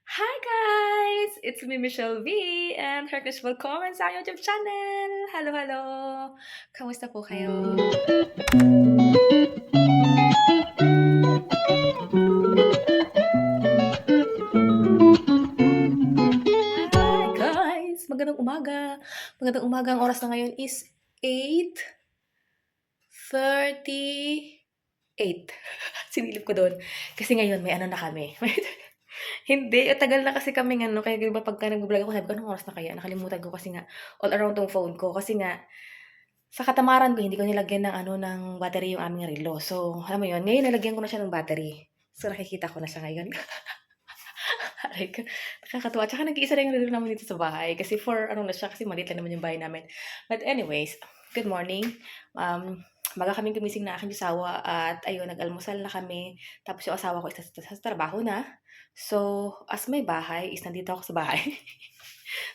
Hi guys! It's me, Michelle V, and heartily welcome sa aking YouTube channel! Hello, hello! Kamusta po kayo? Hi guys! Magandang umaga! Magandang umaga. Ang oras na ngayon is 8:38. Sinilip ko doon. Kasi ngayon may ano na kami. Hindi, tagal na kasi kaming ano, kaya diba pagka nag-vlog ako, sabi ko, anong oras na kaya? Nakalimutan ko kasi nga, all around tong phone ko. Kasi nga, sa katamaran ko, hindi ko nilagyan ng ano, ng battery yung aming relo. So, alam mo yun, ngayon nilagyan ko na siya ng battery. So, nakikita ko na siya ngayon. Aray ko, nakakatuwa. Tsaka nag-iisa lang yung relo namin dito sa bahay. Kasi ano na siya, kasi maliit lang naman yung bahay namin. But anyways, good morning. Maga kaming gumising na aking asawa at ayun, nag-almusal na kami. Tapos yung asawa ko is sa trabaho na. So, as may bahay, is nandito ako sa bahay.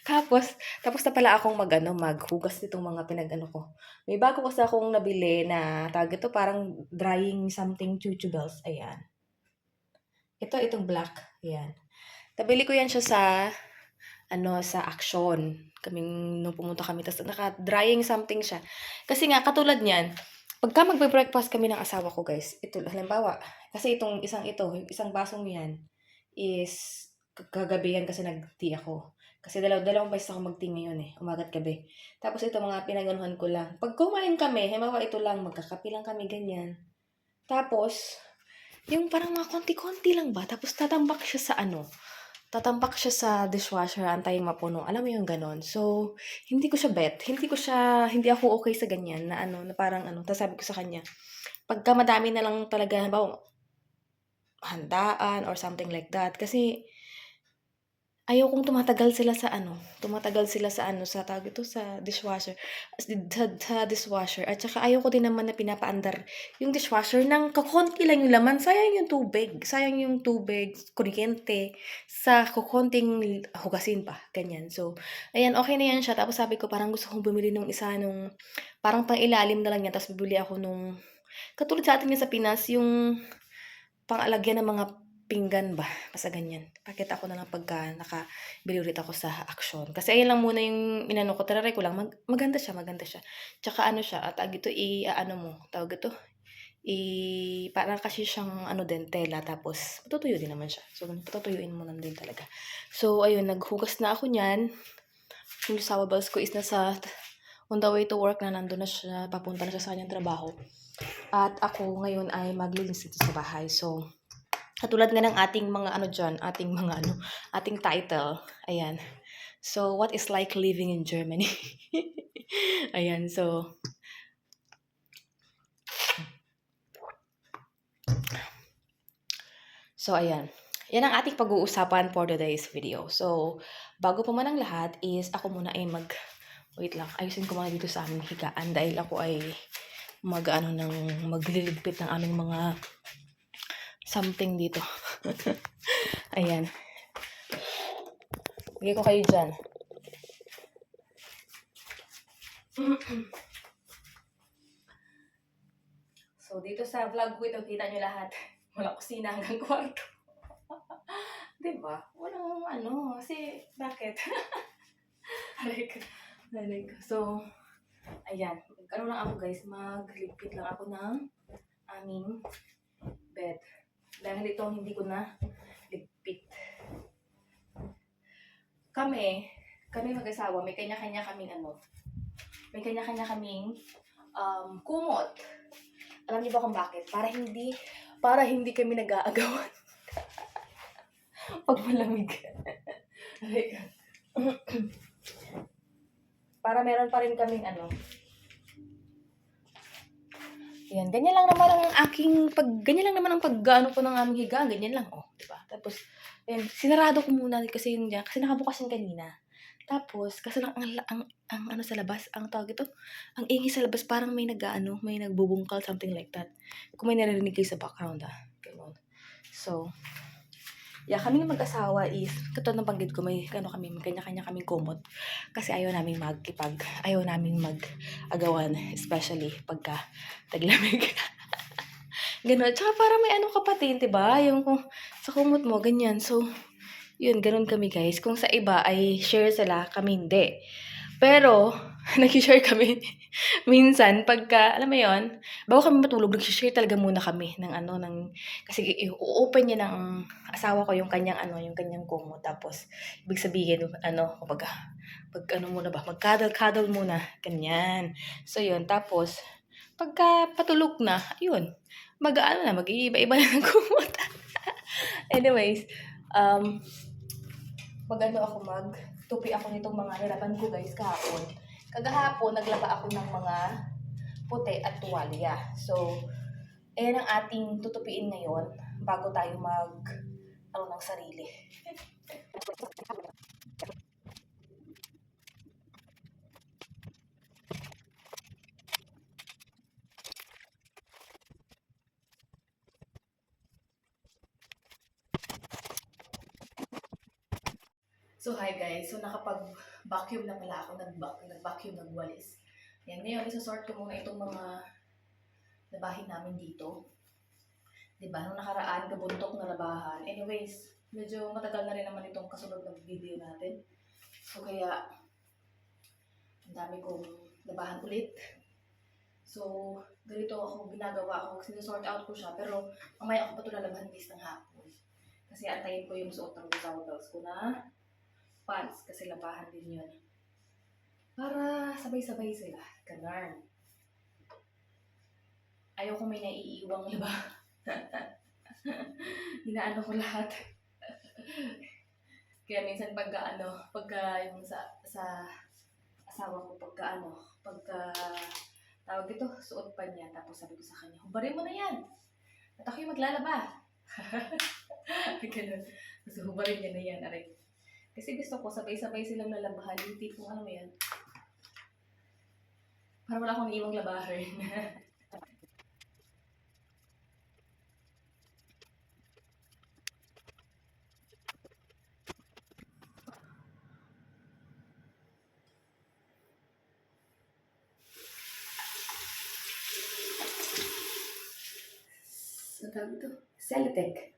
Tapos na pala akong maghugas nitong mga pinag-ano ko. May bago kasi akong nabili na tawag ito, parang drying something chuchubels. Ayan. Itong black. Ayan. Nabili ko yan siya sa Action. Nung pumunta kami, tapos naka-drying something siya. Kasi nga, katulad niyan, pagka magbe-breakfast kami ng asawa ko, guys, ito, halimbawa, kasi yung isang basong yan, is kagabihan kasi nag-tea ako. Kasi dalawang beses ako mag-tea ngayon umaga at gabi. Tapos ito mga pinaganuhan ko lang. Pag kumain kami, halimbawa ito lang, magkakape lang kami, ganyan. Tapos, yung parang mga konti-konti lang ba? Tapos tatambak siya sa dishwasher, antayin mapuno. Alam mo yung ganon. So, hindi ko siya bet. Hindi ako okay sa ganyan na na parang tapos sabi ko sa kanya, pagka madami na lang talaga, halimbawa, handaan or something like that. Kasi, ayaw kong tumatagal sila sa tawag ito, sa dishwasher, sa dishwasher. At saka ayaw ko din naman na pinapaandar yung dishwasher ng kakonti lang yung laman. Sayang yung tubig, kuryente, sa kukonting hugasin pa, ganyan. So, ayan, okay na yan siya. Tapos sabi ko, parang gusto kong bumili nung isa nung, parang pang ilalim na lang yan. Tapos bibili ako nung, katulad sa atin yan sa Pinas, yung pang-alagyan ng mga pinggan ba, basta ganyan. Pakita ko na lang pagka nakabili ulit ako sa Action. Kasi ayun lang muna yung inano ko, tararay ko lang, maganda siya. Tsaka ano siya, tawag ito, parang kasi siyang din, tela, tapos patutuyo din naman siya. So, patutuyuin mo lang din talaga. So, ayun, naghugas na ako niyan. Yung sawables ko is on the way to work na, nandun na siya, papunta na siya sa kanyang trabaho. At ako ngayon ay maglilinis dito sa bahay. So, katulad nga ng ating mga ating title. Ayan. So, what is like living in Germany? Ayan, so, ayan. Yan ang ating pag-uusapan for today's video. So, bago pa man ang lahat is ako muna ay wait lang, ayusin ko muna dito sa aming higaan dahil ako ay magliligpit ng aming mga something dito. Ayan. Bigay ko kayo dyan. So, dito sa vlog ko ito, kita nyo lahat. Wala kusina hanggang kwarto. Diba? Walang kasi, bakit? Like, so, ayan. Lang ako guys, magligpit lang ako ng aming bed. Dahil ito, hindi ko na ligpit. Kami mag-asawa, may kanya-kanya kaming kumot. Alam niyo ba kung bakit? Para hindi kami nag-aagawan. Pag malamig. Para meron pa rin kaming Yan, ganyan lang naman ang pag-ano ko ng aming higaan, ganyan lang, diba? Tapos, ayan, sinarado ko muna kasi yun dyan, kasi nakabukas yung kanina. Tapos, kasi lang ang sa labas, ang tawag ito, ang ingay sa labas, parang may nagbubungkal, something like that. Kung may naririnig kayo sa background, ganun. So, yeah, kami ng mag-asawa is, katulad ng banggit ko, may kanya-kanya kaming kumot. Kasi ayaw naming mag-agawan, especially pagka taglamig. Ganun. Tsaka para may kapatid, diba? Yung sa kumot mo, ganyan. So, Yun, ganun kami guys. Kung sa iba ay share sila, kami hindi. Pero, nag-share kami minsan pagka, alam mo yon, bago kami matulog, nag-share talaga muna kami ng ano, kasi i-open niya ng asawa ko yung kanyang ano, yung kanyang kumot. Tapos, ibig sabihin, ano, kapag ano muna ba, mag-cuddle muna, ganyan. So, yun. Tapos, pagka patulog na, ayun, mag-ano na, mag-iiba-iba na ng kumot. Anyways, mag-ano ako, magtupi ako nitong mga nilaban ko guys kahapon. Kagahapon, naglaba ako ng mga puti at tuwalya. So, ayan ang ating tutupiin ngayon bago tayo ano ng sarili. So, hi guys. So, nakapag-vacuum na pala ako. Nag-vacuum, nagwalis. Yan, ngayon, isasort ko muna itong mga labahin namin dito. Diba? Nung nakaraan, kabuntok na labahan. Anyways, medyo matagal na rin naman itong kasunod ng video natin. So, kaya, ang dami kong labahan ulit. So, ganito ako ginagawa ko. Sinasort out ko siya. Pero, mamaya ako pa ito lalabahan guys ng hapon. Kasi antayin ko yung suot ng sandals ko na pants. Kasi labahan din yun. Para sabay-sabay sila. Ganun. Ayoko may naiiwang laba. Ginaano ko lahat. Kaya minsan pagka yung sa asawa ko, pagka tawag ito, suot pa niya. Tapos sabi ko sa kanya, hubarin mo na yan. At ako yung maglalaba. Ganun. So, hubarin niya na yan. Aray. Kasi gusto ko, sabay-sabay silang lalabahan. Yung tipong ano yan. Para wala akong iwang labahan. Ano tawag ito? Celotech.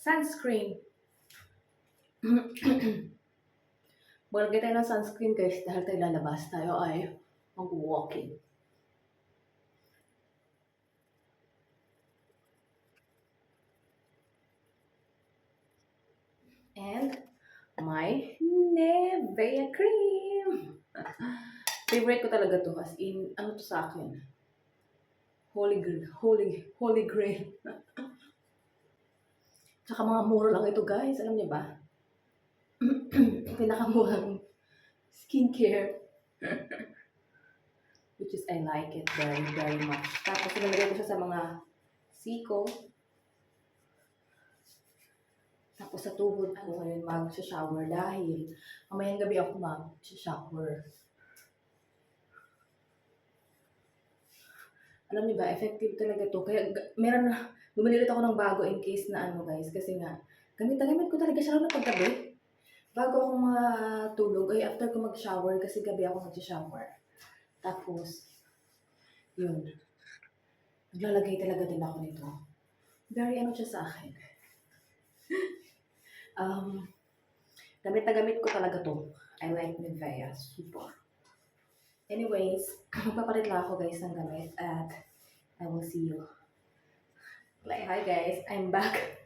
Sunscreen. Maglagay tayo ng sunscreen guys dahil tayo lalabas. Tayo ay mag-walking. And my Nivea cream. Favorite ko talaga to. As in, ano to sa akin? Holy grail. Tsaka mga mura lang ito guys. Alam niyo ba? Pinakamurang skincare. Which is I like it very, very much. Tapos nilagay ko siya sa mga siko. Tapos sa tuhod ko ngayon mag-shower dahil mamayang gabi ako mag-shower. Alam niyo ba, effective talaga to. Kaya bumili ulit ako ng bago in case na ano guys. Kasi nga, gamit ko talaga siya lang na paggabi. Bago ako matulog, ay after ko mag-shower, kasi gabi ako mag-shower. Tapos, yun. Naglalagay talaga din ako nito. Very ano siya sa akin. Gamit na gamit ko talaga to. I like Nivea. Super. Anyways, magpapalit lang ako guys ng gamit at I will see you. Like, hi guys, I'm back.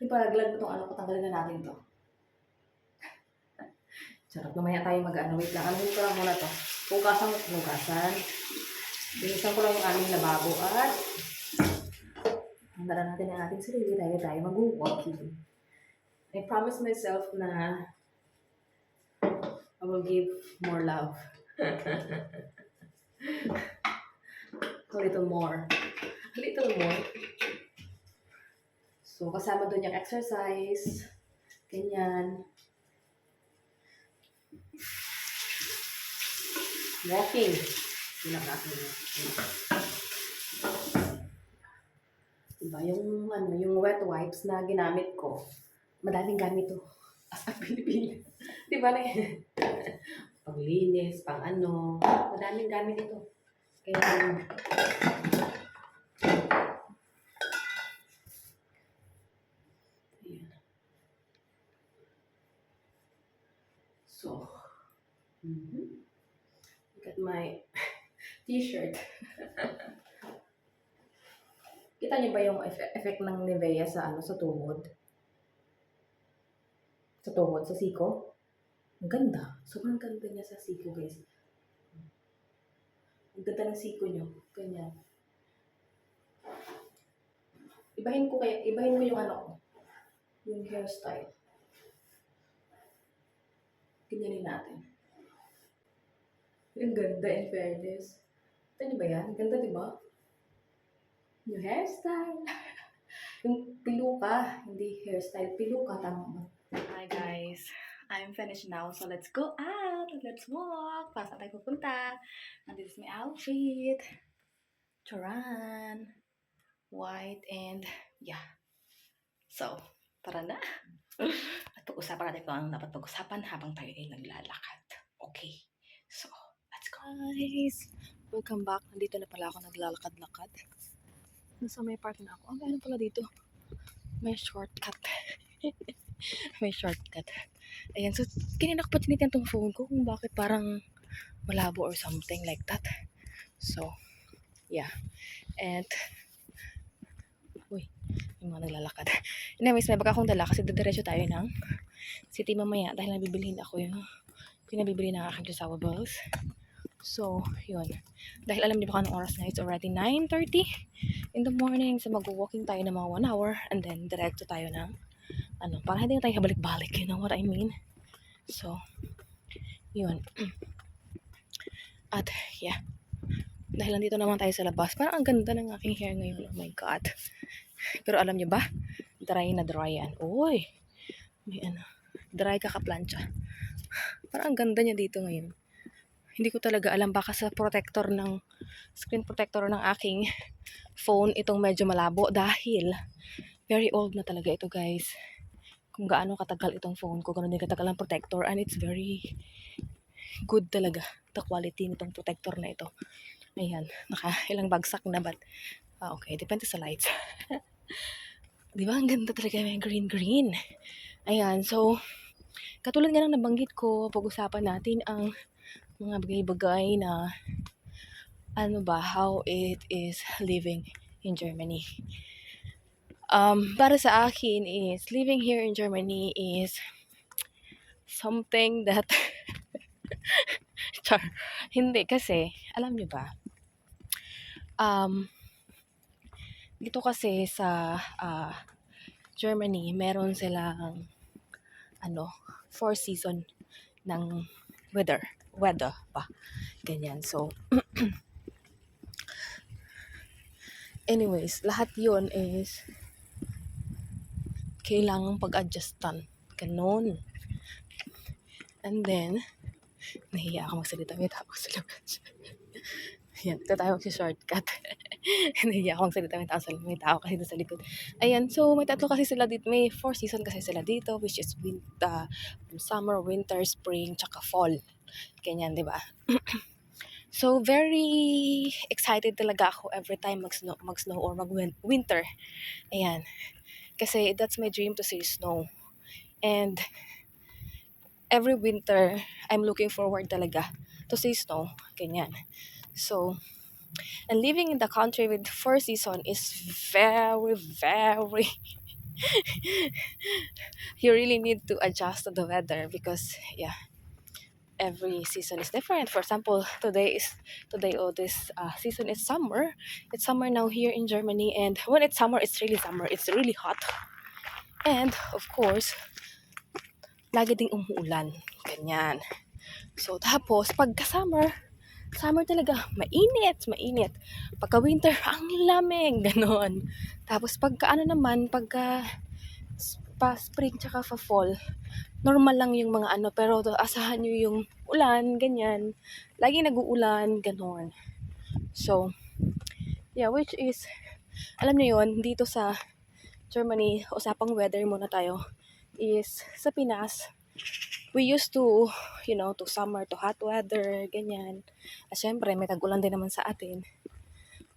Ipalaglag mo itong ano ko, tanggalin na natin to. Charot, mamaya tayo mag-ano, wait lang. Anuhin ko lang muna to. Hugasan. Binisan ko lang yung aming lababo at hanggaran natin ang ating sarili. Tayo mag-walking. I promise myself na I will give more love. A little more. So, So, kasama doon yung exercise, ganyan, walking. Bilang natin. Diba, yung wet wipes na ginamit ko, madaming gamit to. As a Pilipino. Diba na yun? Panglinis, pang ano, madaming gamit ito. Kaya, ayan. So, look at my t-shirt. Kita niyo ba yung effect ng Nivea sa sa tuhod? Sa tuhod, sa siko? Ang ganda. Sobrang ganda niya sa siko, guys. Ang ganda ng siko niyo. Ganyan. Ibahin ko yung yung hairstyle. Ganyanin natin. Ang ganda, in fairness. Ito niyo ba yan? Ang ganda, di ba? Yung hairstyle. Yung piluka, hindi hairstyle. Piluka, tama ba? Hi guys. I'm finished now, so let's go out. Let's walk. Saan tayo pupunta? And this is my outfit. Charan. White and yeah. So, tara na. At pag-usapan natin kung anong dapat pag-usapan habang tayo ay naglalakad. Okay. So, let's go guys. Welcome back. Nandito na pala ako naglalakad-lakad. Nasa may part na ako. Ano pala dito? May shortcut. May shortcut. Ayan. So, kanina ko pa tinitin tong phone ko kung bakit parang malabo or something like that. So, yeah. And, uy, yung mga naglalakad. Anyways, may baka akong dala kasi didiretso tayo ng city mamaya dahil nabibilhin ako yung pinabibili ng aking resawables. So, yun. Dahil alam niyo ba anong oras na, it's already 9:30 in the morning. So, mag-walking tayo ng mga 1 hour and then diretso tayo ng para hindi na tayo habalik-balik. You know what I mean? So, yun. At, yeah. Dahil nandito naman tayo sa labas. Parang ang ganda ng aking hair ngayon. Oh my God. Pero alam niyo ba? Dry na dry yan. Uy. May dry kaka-plancha. Parang ang ganda niya dito ngayon. Hindi ko talaga alam, baka sa screen protector ng aking phone itong medyo malabo dahil very old na talaga ito guys. Kung gaano katagal itong phone ko, ganoon din katagal ang protector, and it's very good talaga the quality nitong protector na ito. Ayan, ilang bagsak na but okay, depende sa lights. Di ba ang ganda talaga, may green. Ayan, so katulad nga ng nabanggit ko, pag-usapan natin ang mga bagay-bagay na how it is living in Germany. Para sa akin is living here in Germany is something that hindi kasi alam niyo ba, dito kasi sa Germany meron silang 4 season ng weather pa ganyan. So anyways, lahat yun is kailangang pag-adjustan ganon. And then nahiya ako magsalita, may tao sa labas. Yan, ito tayo mag-shortcut. Nahiya ako magsalita, may tao kasi dito sa likod. Ayan, so may tatlo kasi sila dito, may 4 season kasi sila dito, which is summer, winter, spring, tsaka fall. Ganyan, di ba? So, very excited talaga ako every time mag-snow or mag-winter. Ayan. Kasi that's my dream to see snow. And every winter, I'm looking forward talaga to see snow. Ganyan. So, and living in the country with 4 season is very, very you really need to adjust to the weather because every season is different. For example, this season is summer. It's summer now here in Germany, and when it's summer, it's really summer. It's really hot. And of course, lagi ding umuulan. Ganyan. So tapos pagka summer, Summer talaga, mainit. Pagka winter, ang lamig, ganon. Tapos pagka ano naman, pagka pa spring tsaka fa fall, normal lang yung mga ano, pero asahan nyo yung ulan, ganyan. Lagi nag-uulan, ganon. So, yeah, which is, alam niyo yon dito sa Germany, usapang weather muna tayo, is sa Pinas, we used to, to summer, to hot weather, ganyan. Syempre, may tag-ulan din naman sa atin.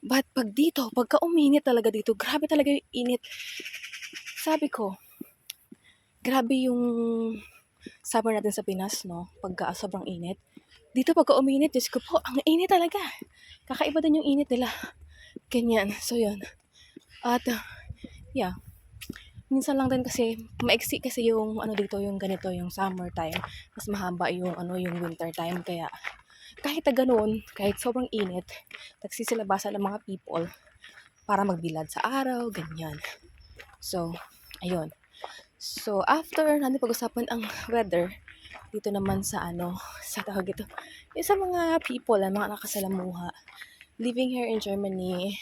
But pag dito, pagka uminit talaga dito, grabe talaga yung init. Sabi ko, grabe yung summer natin sa Pinas, no? Pagka sobrang init. Dito pagka uminit, Diyos ko po, ang init talaga. Kakaiba din yung init nila. Ganyan. So, yun. At, yeah. Minsan lang din kasi, maiksi kasi yung ano dito, yung ganito, yung summer time. Mas mahaba yung yung winter time. Kaya, kahit na ganun, kahit sobrang init, nagsisilabasan ng mga people para magbilad sa araw, ganyan. So, ayun. So, after natin pag-usapan ang weather, dito naman sa sa tawag ito, yung sa mga people, mga nakasalamuha, living here in Germany,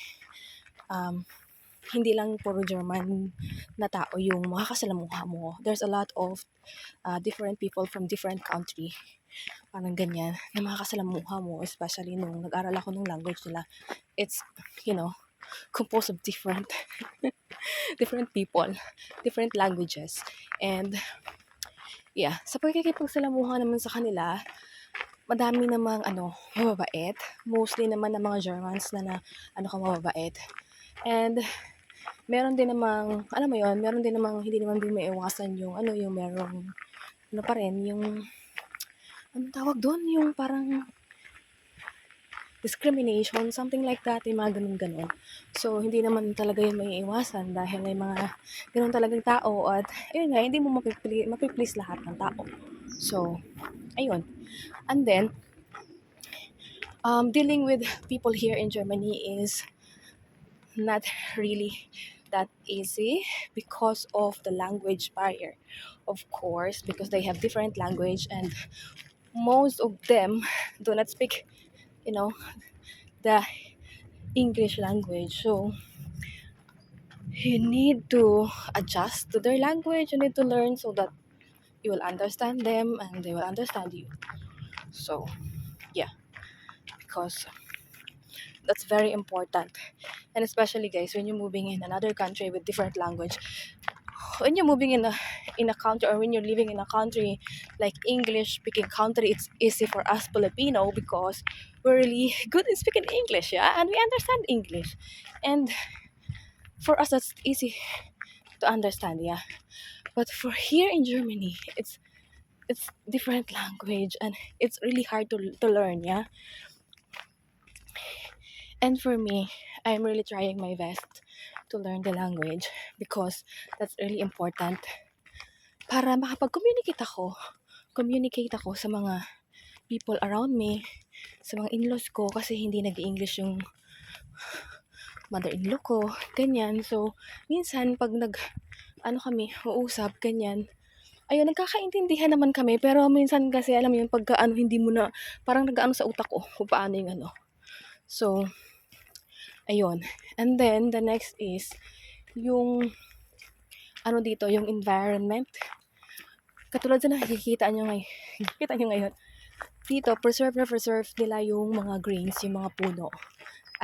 hindi lang puro German na tao yung makakasalamuha mo. There's a lot of different people from different country. Parang ganyan, na makakasalamuha mo, especially nung nag-aral ako ng language nila. It's, composed of different people, different languages. And, yeah, sa pagkikipagsalamuha naman sa kanila, madami namang mababait. Mostly naman ng mga Germans na mababait. And meron din namang, alam mo yon, meron din namang hindi naman din maiwasan yung yung merong pa rin yung tawag doon, yung parang discrimination, something like that, yung mga ganun-ganun. So, hindi naman talaga yung may iwasan dahil may mga ganun talagang tao at, ayun nga, hindi mo mapiplease lahat ng tao. So, ayun. And then, dealing with people here in Germany is not really that easy because of the language barrier. Of course, because they have different language and most of them do not speak, the English language. So, you need to adjust to their language. You need to learn so that you will understand them and they will understand you. So, yeah, because that's very important. And especially, guys, when you're moving in another country with different language, when you're moving in a country, or when you're living in a country like English speaking country, it's easy for us Filipino because we're really good in speaking English, yeah, and we understand English, and for us that's easy to understand, yeah. But for here in Germany, it's different language and it's really hard to learn, yeah. And for me, I'm really trying my best to learn the language because that's really important para makapag-communicate ako sa mga people around me, sa mga in-laws ko, kasi hindi nag-English yung mother-in-law ko, ganyan. So, minsan, pag kami, uusap, ganyan, ayun, nagkakaintindihan naman kami, pero minsan kasi, alam mo yun, pagka hindi mo na, parang nag-ano sa utak ko, kung paano yung So, ayun. And then, the next is, yung, dito, yung environment. Katulad sa nakikita nyo ngayon, dito, preserve nila yung mga greens, yung mga puno.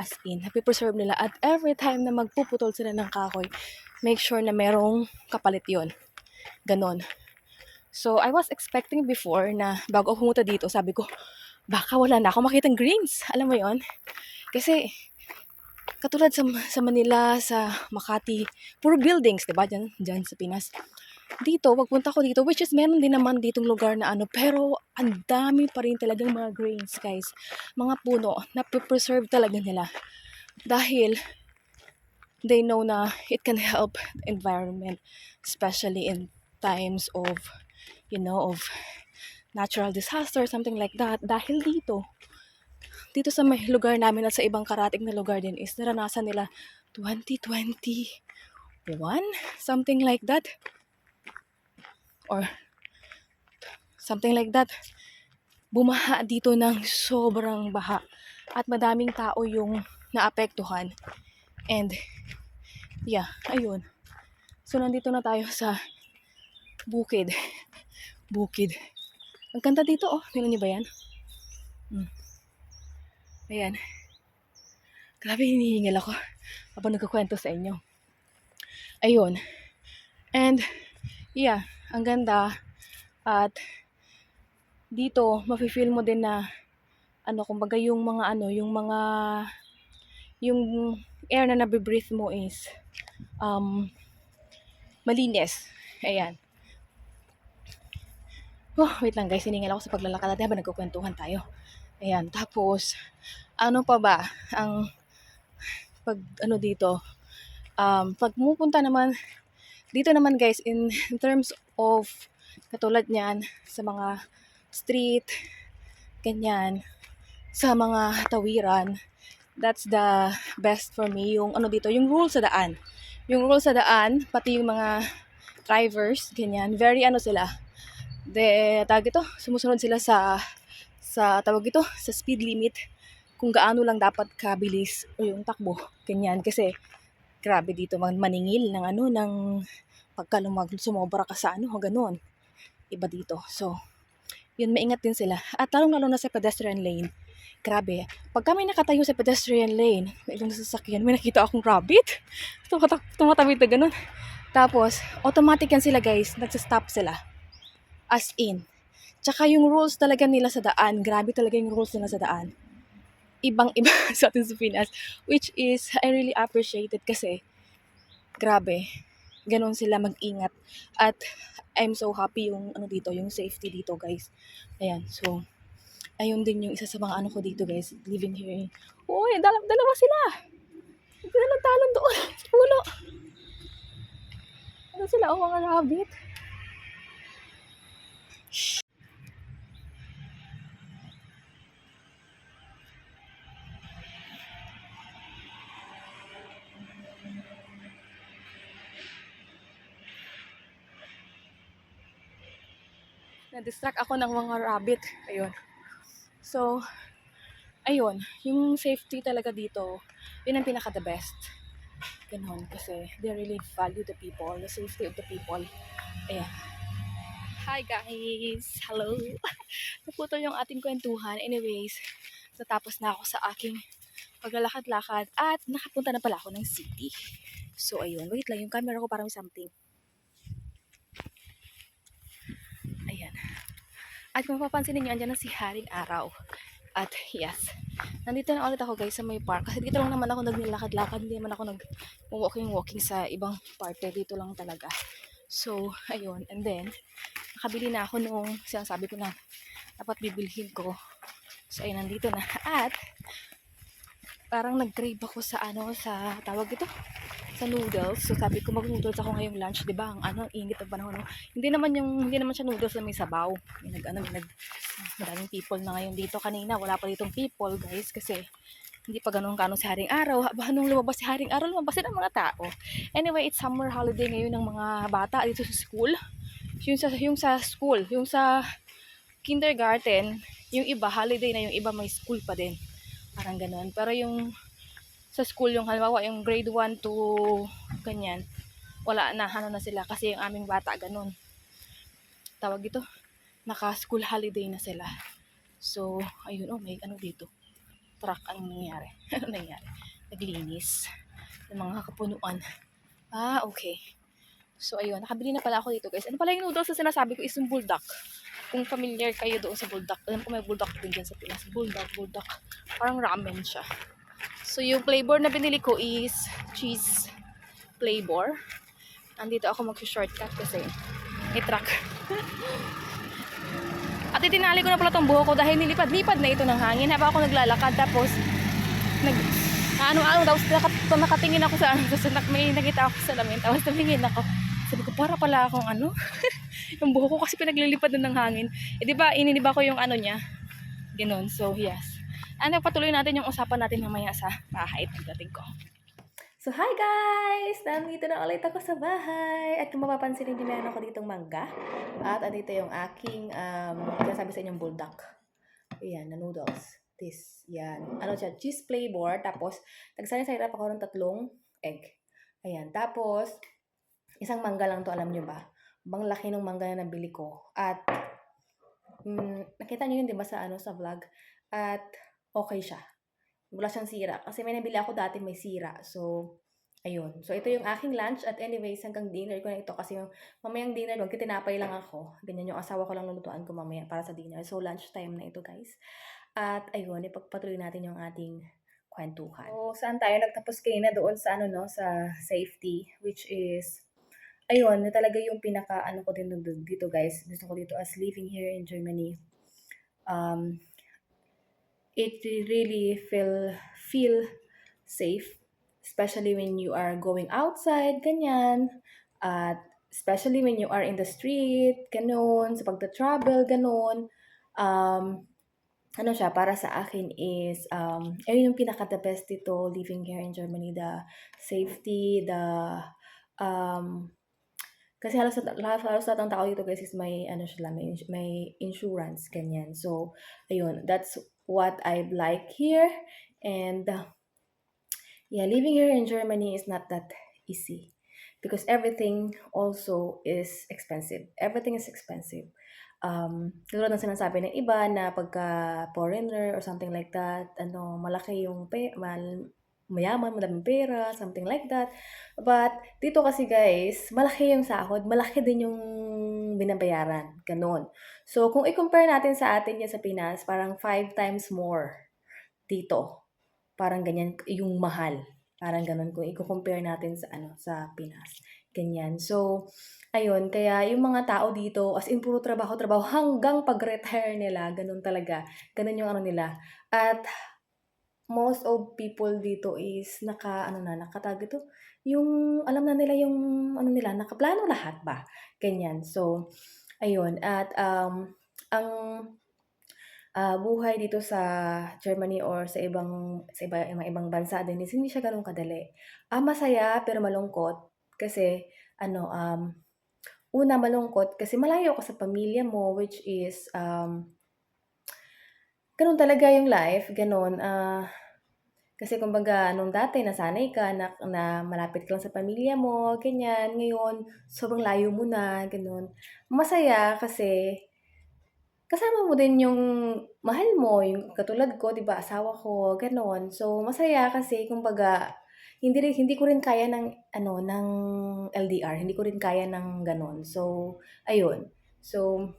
As in, napipreserve nila. At every time na magpuputol sila ng kahoy, make sure na merong kapalit yon. Ganon. So, I was expecting before na bago ako pumunta dito, sabi ko, baka wala na ako makitang greens. Alam mo yon? Kasi, katulad sa Manila, sa Makati, puro buildings, diba? Diyan sa Pinas. Dito, pagpunta ko dito, which is meron din naman ditong lugar na pero ang dami pa rin talagang mga greens, guys. Mga puno, na-preserve talaga nila. Dahil, they know na it can help the environment, especially in times of, of natural disaster, something like that. Dahil dito sa may lugar namin at sa ibang karating na lugar din is naranasan nila 2021, something like that. Or something like that. bumaha dito ng sobrang baha. At madaming tao yung naapektuhan. And, yeah, ayun. So, nandito na tayo sa bukid. Bukid. Ang ganda dito, oh. Tingnan niyo ba yan? Ayan. Grabe, hinihingal ako habang nagkukwento sa inyo. Ayun. And, yeah, ang ganda. At, dito, mafe-feel mo din na, kumbaga yung mga, yung air na nabibreathe mo is, malinis. Ayan. Oh, wait lang guys, hiningal ako sa paglalakad natin habang nagkukwentuhan tayo. Ayan, tapos, ano pa ba, ang, dito, pag pumupunta naman, dito naman guys, in terms of, katulad niyan, sa mga street, ganyan, sa mga tawiran, that's the best for me, yung dito, yung rule sa daan. Yung rule sa daan, pati yung mga drivers, ganyan, very sila, tawag ito, sumusunod sila sa tawag ito, sa speed limit, kung gaano lang dapat kabilis o yung takbo, ganyan, kasi grabe dito maningil ng ng pagka sumobra ka sa ganoon. Iba dito. So, yun, maingat din sila. At lalo na sa pedestrian lane. Grabe. Pagka may nakatayo sa pedestrian lane, may isang sasakyan, may nakita akong rabbit. Tumatawid na ganun. Tapos, automatic yan sila guys. Nagsastop sila. As in. Tsaka yung rules talaga nila sa daan. Grabe talaga yung rules nila sa daan. Ibang-iba sa atin sa Pinas. Which is, I really appreciate it kasi, grabe. Ganon sila mag-ingat. At, I'm so happy yung dito, yung safety dito guys. Ayan, so, ayun din yung isa sa mga ko dito guys, living here. Uy, dalawa sila. Nagtalon doon sa puno. Ano sila, mga rabbit. Shh. Na-distract ako ng mga rabbit. Ayun. So, ayun. Yung safety talaga dito, yun ang pinaka-the best. Ganon. Kasi they really value the people, the safety of the people. Ayan. Hi guys! Hello! Naputol yung ating kwentuhan. Anyways, natapos na ako sa aking paglalakad-lakad at nakapunta na pala ako ng city. So, ayun. Wait lang. Yung camera ko parang something. Ayan. At kung mapapansin ninyo, andyan na si Haring Araw. At yes, nandito na ulit ako guys sa may park. Kasi dito lang naman ako naglalakad-lakad. Hindi naman ako nag-walking sa ibang parte. Dito lang talaga. So, ayun. And then, nakabili na ako nung sinasabi ko na dapat bibilhin ko. So, ayun, nandito na. At, parang nag-crave ako sa sa tawag ito, sa noodles. So sabi ko mag-noodles ako ngayong lunch, 'di ba? Ang init ng panahon. No? Hindi naman siya noodles na may sabaw. May madaming people na ngayon dito. Kanina wala pa ditong people, guys, kasi hindi pa ganun si Haring Araw. Nung lumabas si Haring Araw, lumabas din ang mga tao. Anyway, it's summer holiday ngayon ng mga bata dito sa school. Yung sa school, yung sa kindergarten, yung iba holiday na, yung iba may school pa din. Parang ganun. Pero yung sa school, yung halimbawa, yung grade 1 to ganyan, wala na, na sila. Kasi yung aming bata, ganun. Tawag ito, naka-school holiday na sila. So, ayun, may dito. Truck, anong nangyari? Anong nangyari? Naglinis ng mga kapunuan. Okay. So, ayun, nakabili na pala ako dito, guys. Ano pala yung noodles na sinasabi ko is yung bulldog. Kung familiar kayo doon sa bulldog, alam ko may bulldog din dyan sa Pinas. Bulldog. Parang ramen siya. So, yung flavor na binili ko is cheese flavor. Andito ako mag-shortcut kasi may truck. At itinali ko na pala tong buhok ko dahil nilipad-lipad na ito ng hangin habang ako naglalakad. Tapos, tapos nakatingin ako sa may nakita ako sa salamin. Tapos tumingin ako. Sabi ko, para pala akong yung buhok ko kasi pinaglilipad na ng hangin. Di ba, ininiba ko yung niya. Ganun. So, yes. Patuloy natin yung usapan natin mamaya sa bahay pagdating ko. So, hi guys! Nandito na ulit ako sa bahay. At kung mapapansin niyo, meron ako ditong mangga. At andito yung aking, sabi sa inyong bulldog. Ayan, na noodles. This, yan. Ano siya, cheese flavor. Tapos, nagsali-sarap ako ng 3 egg. Ayan. Tapos, isang mangga lang to, alam nyo ba? Bang laki ng mangga na nabili ko. At, nakita nyo yun, di ba, sa vlog? At, okay siya. Wala siyang sira. Kasi may nabili ako dati may sira. So, ayun. So, ito yung aking lunch. At anyways, hanggang dinner ko na ito. Kasi yung mamayang dinner, magtitinapay lang ako. Ganyan yung asawa ko lang lulutuan ko mamaya para sa dinner. So, lunch time na ito, guys. At, ayun, ipagpatuloy natin yung ating kwentuhan. So, saan tayo nagtapos kanina doon sa, sa safety, which is, ayun, na talaga yung pinaka, ko din dito, guys. Gusto ko dito as living here in Germany. It really feel safe, especially when you are going outside, ganyan. At especially when you are in the street, ganun, sa pagta-travel, ganun. Ano siya, para sa akin is, ayun yung pinaka-the best dito, living here in Germany, the safety, kasi halos lahat ng tao dito, guys, is may, may insurance, ganyan. So, ayun, that's what I like here. And, yeah, living here in Germany is not that easy. Because everything also is expensive. Everything is expensive. Tulad ng sinasabi ng iba na pagka foreigner or something like that, malaki yung mayaman, madaming pera, something like that. But dito kasi, guys, malaki yung sahod, malaki din yung binabayaran, ganun. So kung i-compare natin sa atin yan sa Pinas, parang 5 times more dito. Parang ganyan yung mahal. Parang ganun kung i-compare natin sa Pinas. Ganyan. So, ayun, kaya yung mga tao dito, as in puro trabaho hanggang pag-retire nila, ganun talaga. Ganun yung nila. At most of people dito is nakatag ito, yung alam na nila yung nila, nakaplano lahat ba. Ganyan. So, ayun. At ang buhay dito sa Germany or sa ibang bansa din is hindi siya gano'n kadali. Masaya pero malungkot kasi una malungkot kasi malayo ka sa pamilya mo, which is gano'n talaga yung life, gano'n. Kasi kumbaga nung dati nasanay ka na malapit ka lang sa pamilya mo, ganyan. Ngayon sobrang layo mo na, gano'n. Masaya kasi kasama mo din yung mahal mo, yung katulad ko, 'di ba, asawa ko, gano'n. So, masaya kasi kumbaga hindi ko rin kaya ng LDR, hindi ko rin kaya ng gano'n. So, ayun. So,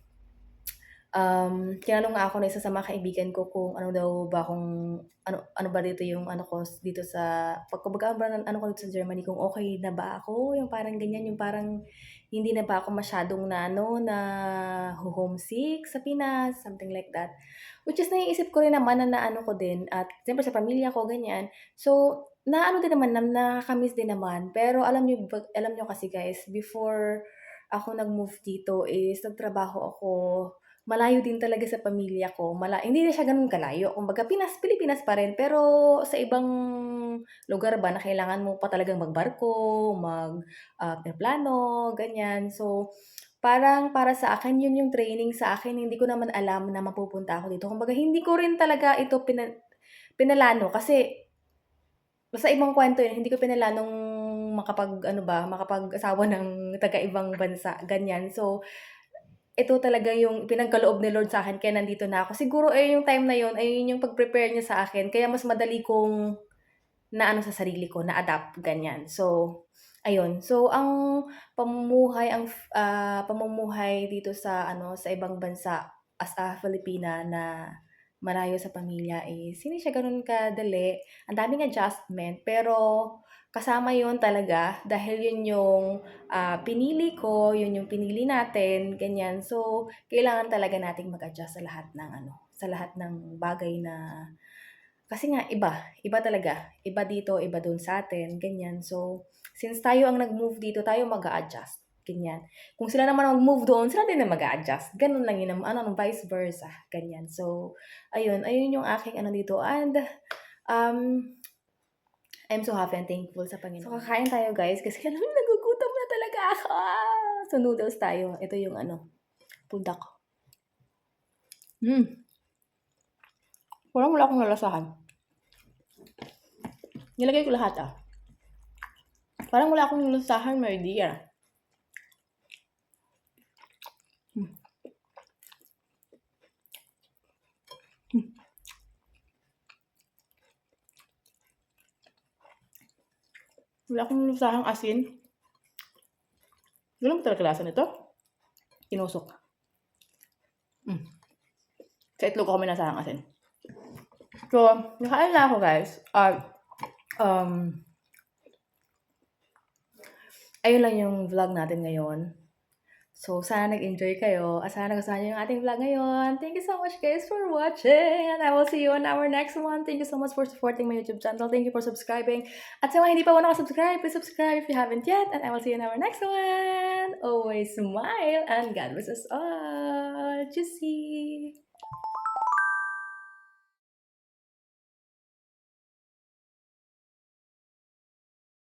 tinanong nga ako ng isa sa mga kaibigan ko kung ano daw ba ano ba dito yung ko dito sa kumbaga ko dito sa Germany, kung okay na ba ako, yung parang ganyan, yung parang hindi na ba ako masyadong na homesick sa Pinas, something like that. Which is naiisip ko rin naman na ko din at siyempre sa pamilya ko, ganyan. So, din naman, nakaka-miss din naman. Pero alam niyo kasi, guys, before ako nag-move dito is nagtrabaho ako. Malayo din talaga sa pamilya ko. Hindi na siya gano'n kalayo. Kumbaga Pilipinas pa rin, pero sa ibang lugar ba na kailangan mo pa talagang magbarko, eroplano, ganyan. So, parang para sa akin, yun yung training sa akin. Hindi ko naman alam na mapupunta ako dito. Kumbaga hindi ko rin talaga ito pinalano kasi sa ibang kwento yun, hindi ko pinalanong makapag-asawa ng taga-ibang bansa, ganyan. So, ito talaga yung pinagkaloob ni Lord sa akin kaya nandito na ako. Siguro yung time na yun, ayun yung pag-prepare niya sa akin. Kaya mas madali kong sa sarili ko, na-adapt, ganyan. So, ayun. So, ang pamumuhay dito sa ibang bansa as a Filipina na malayo sa pamilya is hindi siya gano'n kadali. Ang daming adjustment, pero kasama yun talaga dahil yun yung pinili ko, yun yung pinili natin, ganyan. So, kailangan talaga nating mag-adjust sa lahat ng bagay na kasi nga iba talaga. Iba dito, iba doon sa atin, ganyan. So, since tayo ang nag-move dito, tayo mag-a-adjust, ganyan. Kung sila naman ang mag-move doon, sila din na mag-a-adjust. Ganun lang yun, vice versa, ganyan. So, ayun yung aking dito. And, I'm so happy and thankful sa Panginoon. So, kakain tayo, guys, kasi alam mo, nagugutom na talaga ako. So, noodles tayo. Ito yung pundak ko. Parang wala akong nalasahan. Nilagay ko lahat ah. Parang wala akong nalasahan, my dear. Wala akong nalasahang asin. Wala mo talaga lasa nito. Tinusok. Sa itlog ako may nasahang asin. So, nakain na ako guys. Ayun lang yung vlog natin ngayon. So, sana nag-enjoy kayo. At sana nagustuhan nyo yung ating vlog ngayon. Thank you so much guys for watching. And I will see you on our next one. Thank you so much for supporting my YouTube channel. Thank you for subscribing. At sa mga hindi pa nakasubscribe, please subscribe if you haven't yet. And I will see you in our next one. Always smile and God bless us all. Juicy!